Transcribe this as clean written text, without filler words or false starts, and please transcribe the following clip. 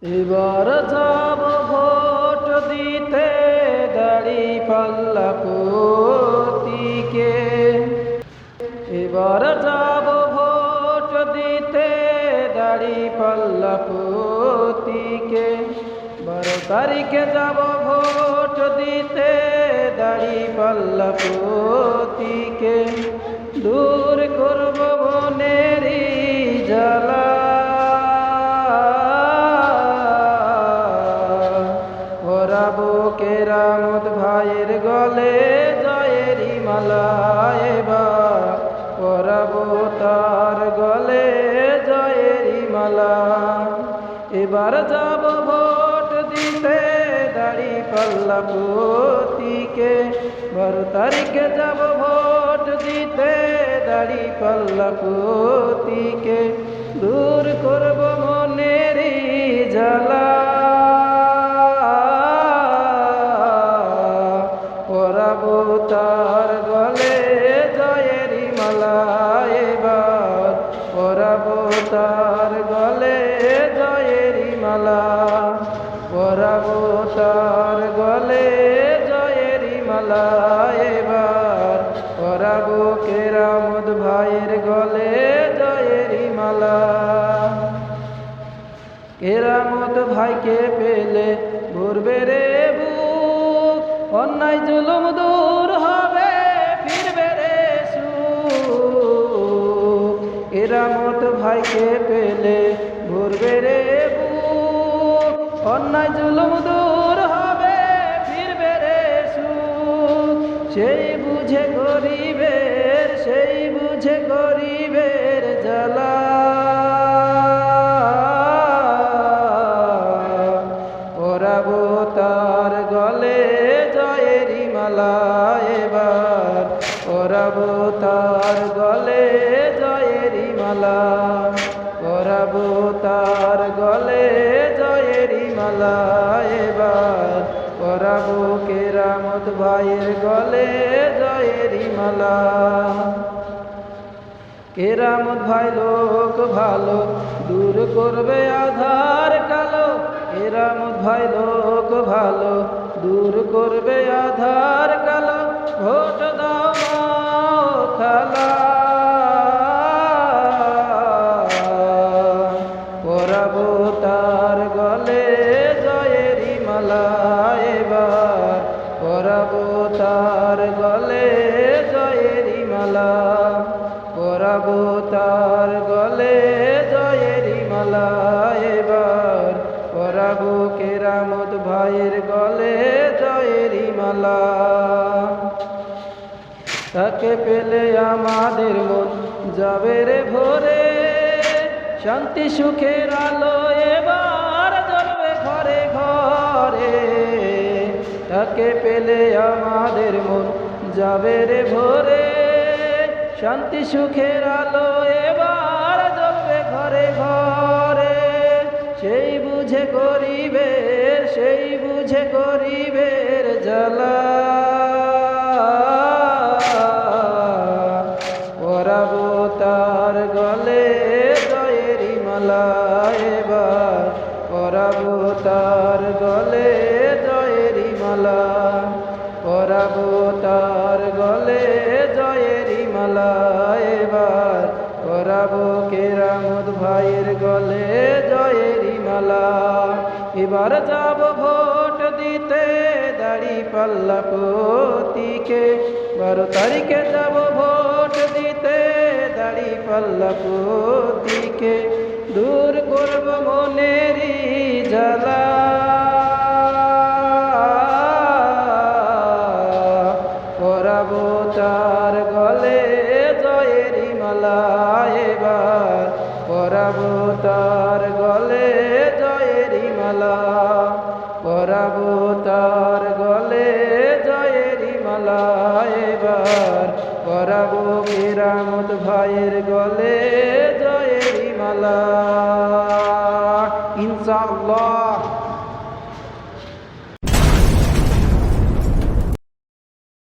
এবার যাব ভোট দিতে দাঁড়িপাল্লা প্রতীকে। এবার যাব ভোট দিতে দাঁড়িপাল্লা প্রতীকে। 12 তারিখে যাব ভোট দিতে দাঁড়িপাল্লা প্রতীকে। দূর করব মনেরই জ্বালা, পরাবো কেরামত ভাইয়ের গলে জয়েরই মালা। এবার পরাবো তার গলে জয়েরই মালা। এবার যাব ভোট দিতে দাঁড়িপাল্লা প্রতীকে। 12 তারিখে যাব ভোট দিতে দাঁড়িপাল্লা প্রতীকে। দূর করব মনেরই জ্বালা, পরাবো তার গলে জয়েরই মালা। এবার পরাবো তার গলে জয়েরই মালা। পরাবো তার গলে জয়েরই মালা। এবার পরাবো কেরামত ভাইয়ের গলে জয়েরই মালা। কেরামত ভাইকে পেলে ভরবে রে বুক, অন্যায় জুলুম দূর হবে ফিরবে রে সুখ। কেরামত ভাইকে পেলে ভরবে রে বুক, অন্যায় জুলুম দূর হবে ফিরবে রে সুখ। সেই বুঝে গরিবের, সেই বুঝে গরিবের জ্বালা, পরাবো তার গলে জয়েরই মালা। এবার পরাবো তার গলে জয়েরই মালা। পরাবো তার গলে জয়েরই মালা। এবার পরাবো কেরামত ভাইয়ের গলে জয়েরই মালা। কেরামত ভাই লোক ভালো, দূর করবে আধার কালো। কেরামত ভাই লোক ভালো, দূর করবে আধার কালো। ভোট দাও খালা, পরাবো তার গলে জয়েরই মালা। এবার পরাবো তার গলে জয়েরই মালা। পরাবো তার গলে জয়েরই মালা। এবার পরাবো কেরামত ভাইয়ের গলে জয়েরই মালা। তাকে পেলে আমাদের মন যাবে রে ভরে, শান্তি সুখের আলো এবার জ্বলবে ঘরে ঘরে। তাকে পেলে আমাদের মন যাবে রে ভরে, শান্তি সুখের আলো এবার জ্বলবে ঘরে ঘরে। সেই বুঝে গরিবের, সেই বুঝে গরিবের জ্বালা, পরাবো তার গলে জয়েরই মালা। এবার পরাবো তার গলে জয়েরই মালা। পরাবো তার গলে জয়েরই মালা। এবার পরাবো কেরামত ভাইয়ের গলে জয়েরই মালা। এবার যাব ভোট দিতে দাঁড়িপাল্লা প্রতীকে। 12 তারিখে যাব ভোট দিতে দাঁড়িপাল্লা প্রতীকে। দূর করব মনেরই জ্বালা, পরাবো তার গলে জয়েরই মালা। এবার পরাবো তার গলে জয়েরই মালা। পরাবো তার গলে জয়েরই মালা। এবার পরাবো কেরামত ভাইয়ের গলে জয়েরই মালা। ইনশাআল্লাহ।